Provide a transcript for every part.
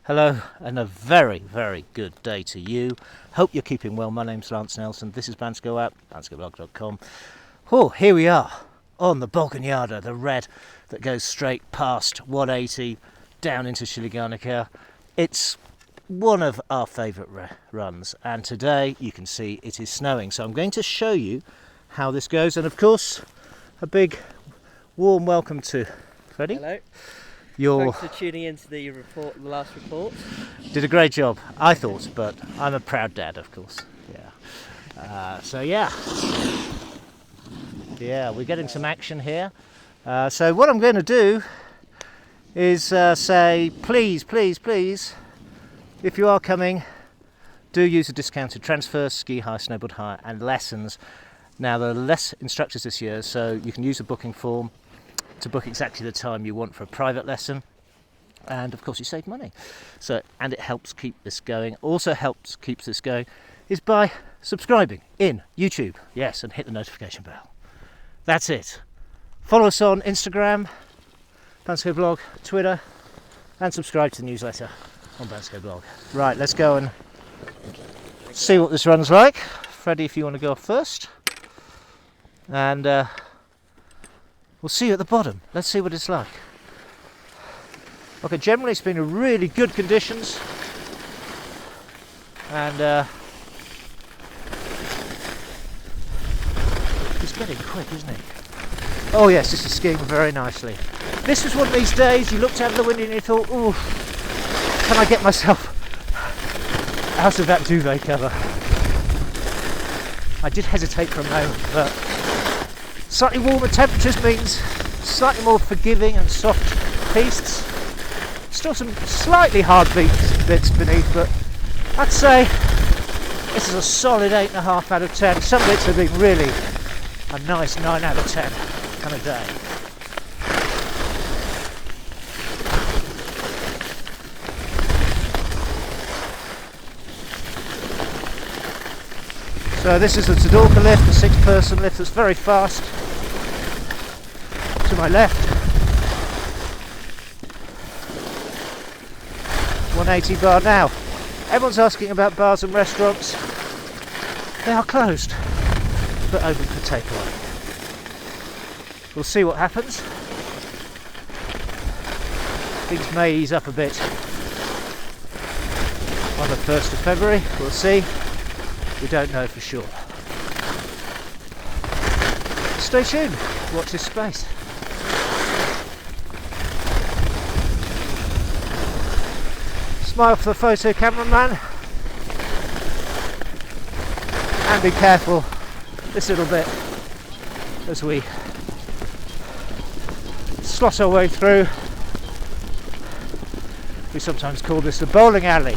Hello, and a very, very good day to you. Hope you're keeping well. My name's Lance Nelson. This is Bansko app, banskoblog.com. Oh, here we are on the Balkanyada, the red that goes straight past 180 down into Shiliganica. It's one of our favourite runs, and today you can see it is snowing. So I'm going to show you how this goes, and of course, a big warm welcome to Freddie. Hello. Thanks for tuning into the last report. Did a great job, I thought, but I'm a proud dad, of course. Yeah, we're getting some action here. So what I'm going to do is say, please, if you are coming, do use a discounted transfer, ski hire, snowboard hire, and lessons. Now, there are less instructors this year, so you can use a booking form to book exactly the time you want for a private lesson, and of course you save money. And it helps keep this going. Also keeps this going is by subscribing in YouTube, yes, and hit the notification bell. That's it. Follow us on Instagram, Bansko Blog, Twitter, and subscribe to the newsletter on Bansko Blog. Right, let's go and see what this run's like. Freddie, if you want to go off first, and we'll see you at the bottom. Let's see what it's like. Okay, generally it's been a really good conditions, and he's getting quick, isn't he? Oh yes, this is skiing very nicely. This was one of these days you looked out of the window and you thought, oh, can I get myself out of that duvet cover? I did hesitate for a moment, but slightly warmer temperatures means slightly more forgiving and soft pistes. Still some slightly hard bits beneath, but I'd say this is a solid 8.5 out of 10. Some bits have been really a nice 9 out of 10 kind of day. So this is the Tadorka lift, the 6-person lift that's very fast. To my left, 180 bar. Now, everyone's asking about bars and restaurants. They are closed, but open for takeaway. We'll see what happens. Things may ease up a bit on the 1st of February. We'll see. We don't know for sure. Stay tuned. Watch this space. Smile for the photo cameraman, and be careful this little bit as we slot our way through. We sometimes call this the bowling alley.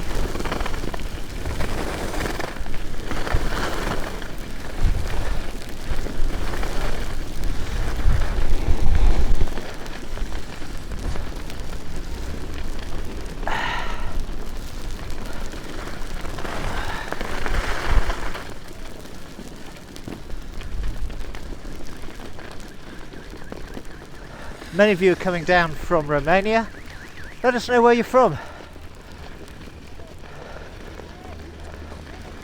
Many of you are coming down from Romania. Let us know where you're from.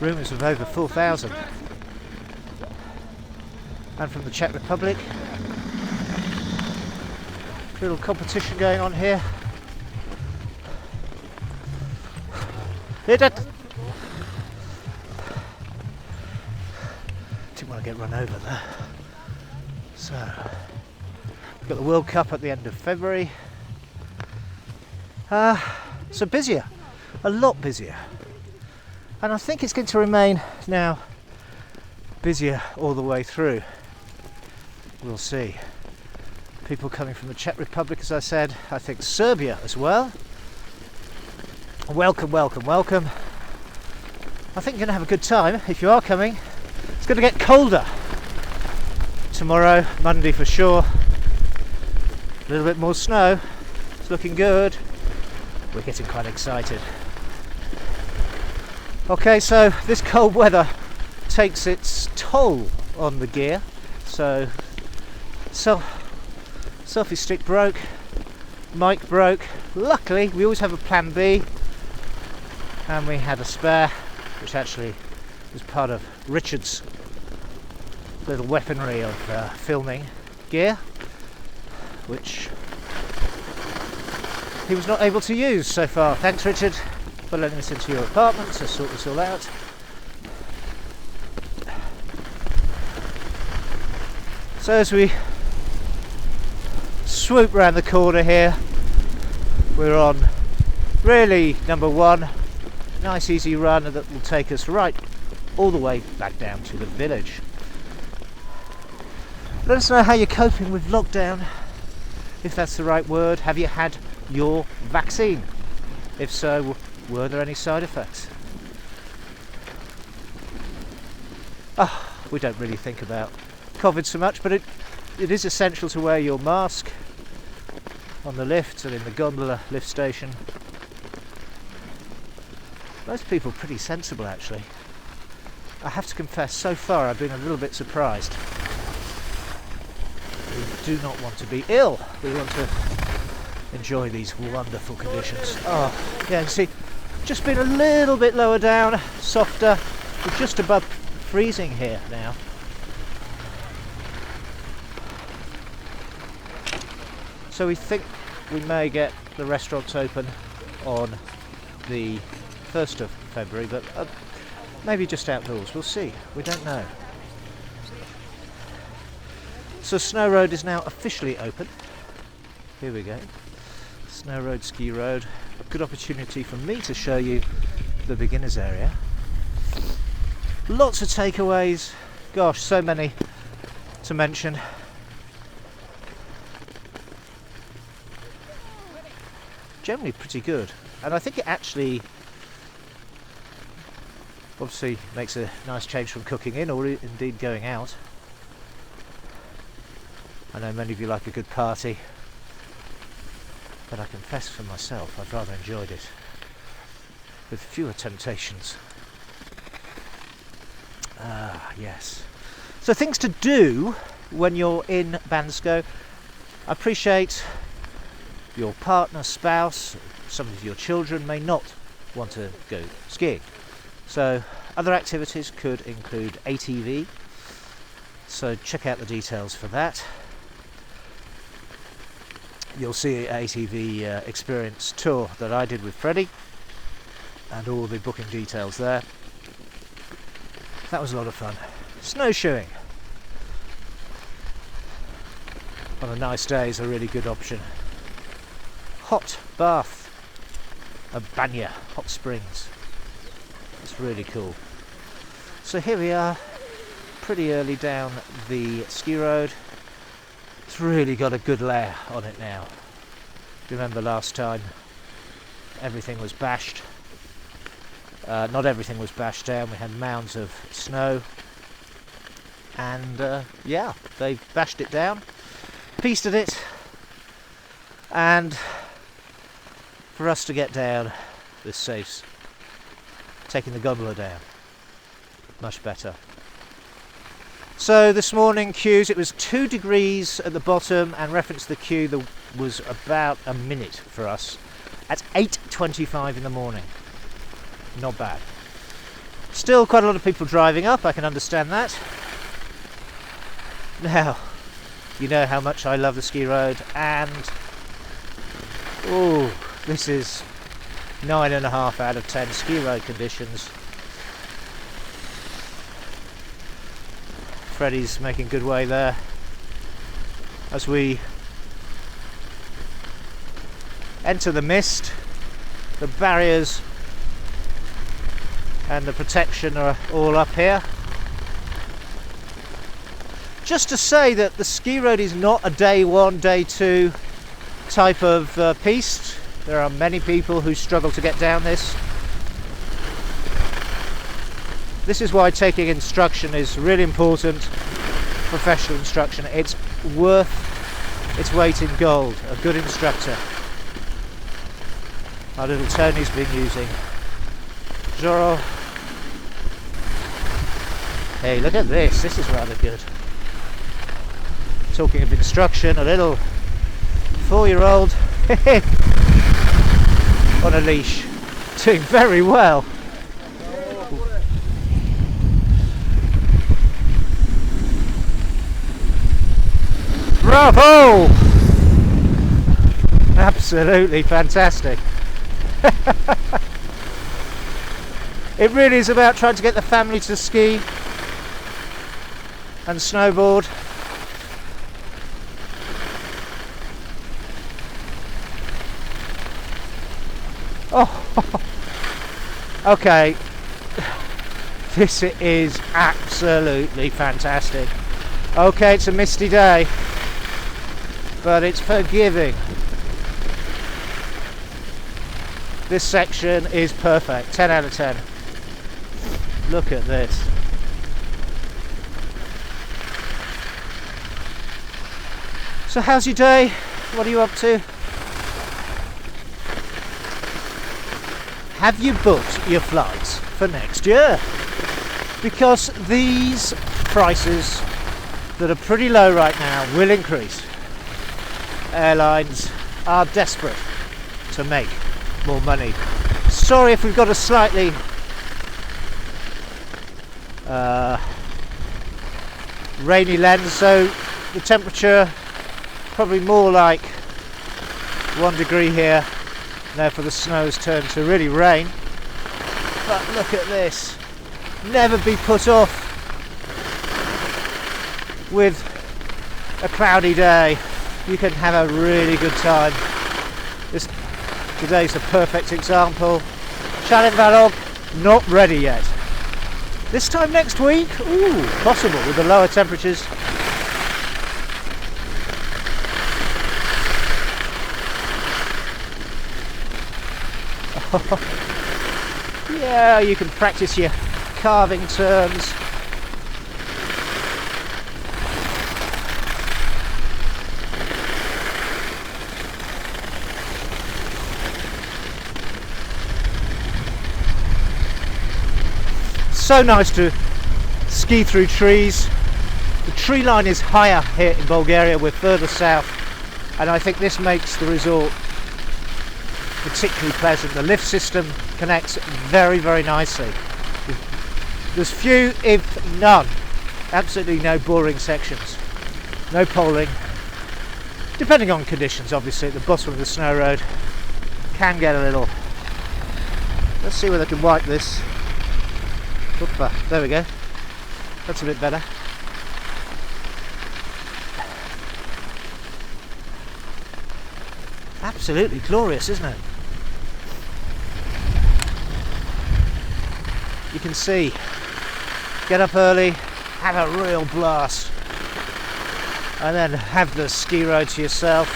Rumours of over 4,000. And from the Czech Republic. Little competition going on here. Didn't want to get run over there. So, we've got the World Cup at the end of February. So busier, a lot busier. And I think it's going to remain now busier all the way through. We'll see. People coming from the Czech Republic, as I said. I think Serbia as well. Welcome, welcome, welcome. I think you're going to have a good time if you are coming. It's going to get colder tomorrow, Monday for sure. A little bit more snow. It's looking good. We're getting quite excited. Okay, so this cold weather takes its toll on the gear. So selfie stick broke, mic broke. Luckily, we always have a plan B. and we had a spare, which actually was part of Richard's little weaponry of filming gear, which he was not able to use so far. Thanks, Richard, for letting us into your apartment to sort this all out. So as we swoop round the corner here, we're on really number one, nice easy run that will take us right all the way back down to the village. Let us know how you're coping with lockdown, if that's the right word. Have you had your vaccine? If so, were there any side effects? We don't really think about COVID so much, but it is essential to wear your mask on the lift and in the gondola lift station. Most people are pretty sensible, actually. I have to confess, so far I've been a little bit surprised. We do not want to be ill. We want to enjoy these wonderful conditions. Oh, yeah, you see, just been a little bit lower down, softer. We're just above freezing here now. So we think we may get the restaurants open on the 1st of February, but maybe just outdoors. We'll see. We don't know. So Snow Road is now officially open. Here we go. Snow Road Ski Road. A good opportunity for me to show you the beginners area. Lots of takeaways. Gosh, so many to mention. Generally pretty good, and I think it actually obviously makes a nice change from cooking in or indeed going out. I know many of you like a good party, but I confess for myself I've rather enjoyed it with fewer temptations. Yes. So things to do when you're in Bansko. I appreciate your partner, spouse, some of your children may not want to go skiing. So other activities could include ATV. So check out the details for that. You'll see an ATV experience tour that I did with Freddie and all the booking details there. That was a lot of fun. Snowshoeing on a nice day is a really good option. Hot bath, a banya, hot springs. It's really cool. So here we are, pretty early down the ski road. It's really got a good layer on it now. Remember last time everything was bashed. Not everything was bashed down, we had mounds of snow. And yeah, they've bashed it down, pisted it, and for us to get down, this saves taking the gondola down. Much better. So this morning queues, it was 2 degrees at the bottom, and reference to the queue, there was about a minute for us at 8:25 in the morning. Not bad. Still quite a lot of people driving up, I can understand that. Now, you know how much I love the ski road, and oh, this is 9.5 out of 10 ski road conditions. Freddie's making good way there as we enter the mist. The barriers and the protection are all up here. Just to say that the ski road is not a day 1, day 2 type of piste. There are many people who struggle to get down this. This is why taking instruction is really important, professional instruction. It's worth its weight in gold, a good instructor. Our little Tony's been using. Joro. Hey, look at this, this is rather good. Talking of instruction, a little 4-year-old on a leash. Doing very well. Bravo! Absolutely fantastic. It really is about trying to get the family to ski and snowboard. Oh, okay. This is absolutely fantastic. Okay, it's a misty day, but it's forgiving. This section is perfect. 10 out of 10. Look at this. So how's your day? What are you up to? Have you booked your flights for next year? Because these prices that are pretty low right now will increase. Airlines are desperate to make more money. Sorry if we've got a slightly rainy lens, so the temperature probably more like 1 degree here. Therefore the snow's turned to really rain. But look at this. Never be put off with a cloudy day. You can have a really good time. Today's a perfect example. Shoutouts not ready yet. This time next week, ooh, possible with the lower temperatures. Yeah, you can practice your carving turns. So nice to ski through trees. The tree line is higher here in Bulgaria, we're further south, and I think this makes the resort particularly pleasant. The lift system connects very, very nicely. There's few, if none, absolutely no boring sections, no poling. Depending on conditions, obviously, at the bottom of the snow road can get a little. Let's see whether I can wipe this. Oopa, there we go. That's a bit better. Absolutely glorious, isn't it? You can see, get up early, have a real blast, and then have the ski road to yourself.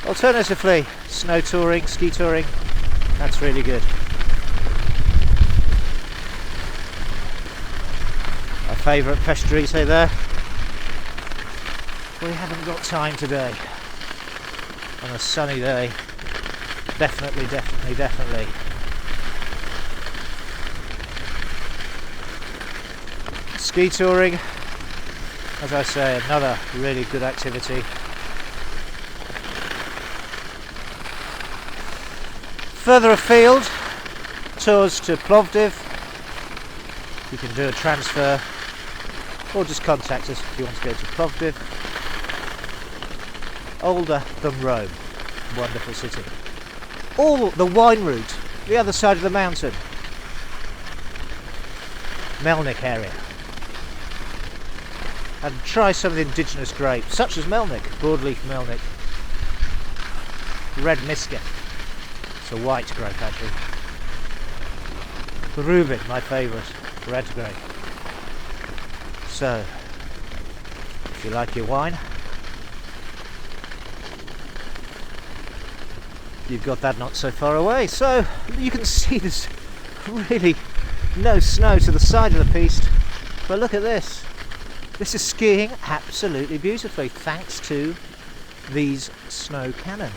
Alternatively, snow touring, ski touring, that's really good. My favourite pastries there. We haven't got time today. On a sunny day, definitely. Ski touring, as I say, another really good activity. Further afield, tours to Plovdiv. You can do a transfer, or just contact us if you want to go to Plovdiv. Older than Rome, wonderful city. All the wine route, the other side of the mountain, Melnik area. And try some of the indigenous grapes, such as Melnik, broadleaf Melnik, red Miska, it's a white grape actually. The Reuben, my favourite, red grape. So, if you like your wine, you've got that not so far away. So you can see there's really no snow to the side of the piste, but look at this. This is skiing absolutely beautifully thanks to these snow cannon.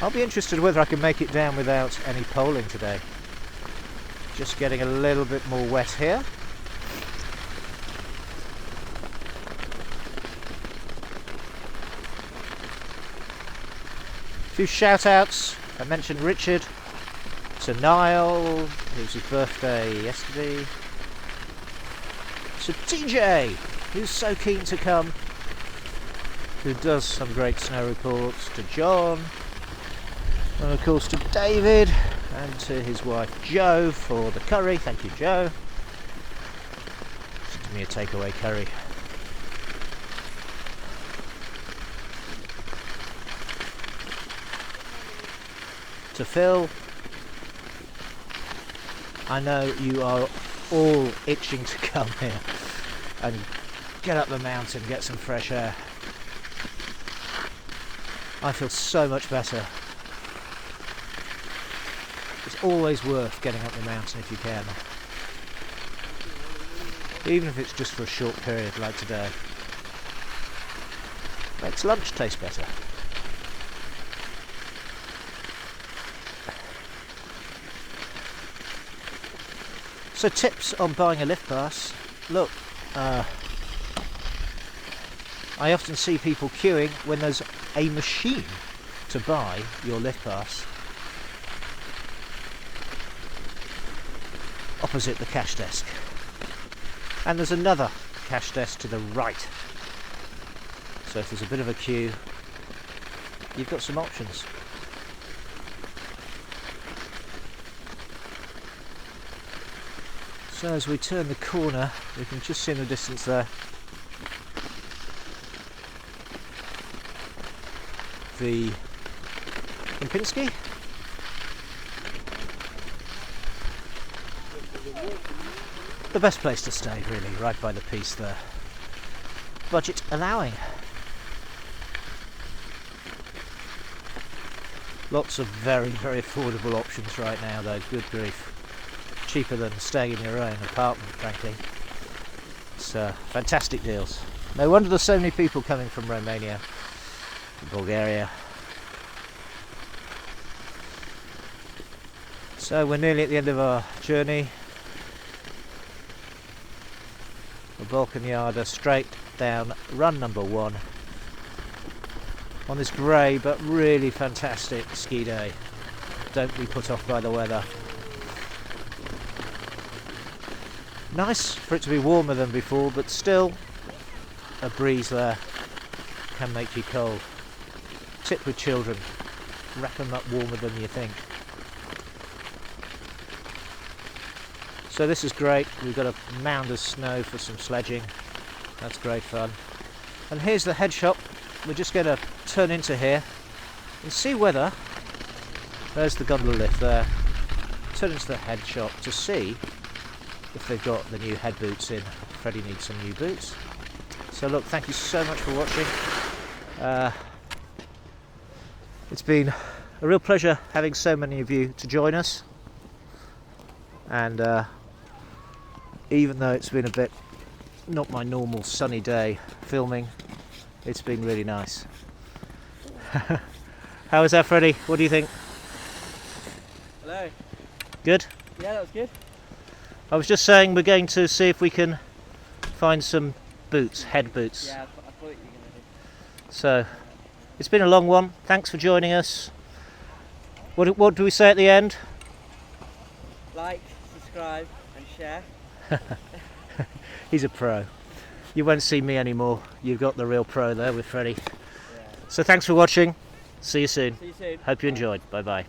I'll be interested whether I can make it down without any poling today. Just getting a little bit more wet here. few shout outs. I mentioned Richard, to Niall, it was his birthday yesterday, to TJ, who's so keen to come, who does some great snow reports, to John, and of course to David, and to his wife Jo for the curry. Thank you, Jo. Just give me a takeaway curry. To Phil, I know you are all itching to come here and get up the mountain, get some fresh air. I feel so much better. It's always worth getting up the mountain if you can, even if it's just for a short period like today. Makes lunch taste better. So tips on buying a lift pass. Look, I often see people queuing when there's a machine to buy your lift pass opposite the cash desk. And there's another cash desk to the right. So if there's a bit of a queue, you've got some options. So as we turn the corner, we can just see in the distance there the Kempinski. The best place to stay, really, right by the piste there. Budget allowing. Lots of very, very affordable options right now though, good grief. Cheaper than staying in your own apartment, frankly. It's fantastic deals. No wonder there's so many people coming from Romania, Bulgaria. So we're nearly at the end of our journey. The Balkan Yard, straight down run number 1 on this grey but really fantastic ski day. Don't be put off by the weather. Nice for it to be warmer than before, but still a breeze there can make you cold. Tip with children, wrap them up warmer than you think. So this is great, we've got a mound of snow for some sledging, that's great fun. And here's the head shop, we're just going to turn into here and see whether, there's the gondola lift there, turn into the head shop to see if they've got the new head boots in. Freddie needs some new boots. So look, thank you so much for watching. It's been a real pleasure having so many of you to join us, and even though it's been a bit not my normal sunny day filming, it's been really nice. How was that, Freddie? What do you think? Hello. Good? Yeah, that was good. I was just saying we're going to see if we can find some boots, head boots. Yeah, I thought you were going to do. So, it's been a long one. Thanks for joining us. What do we say at the end? Like, subscribe and share. He's a pro. You won't see me anymore. You've got the real pro there with Freddie. Yeah. So thanks for watching. See you soon. See you soon. Hope you enjoyed. Bye bye.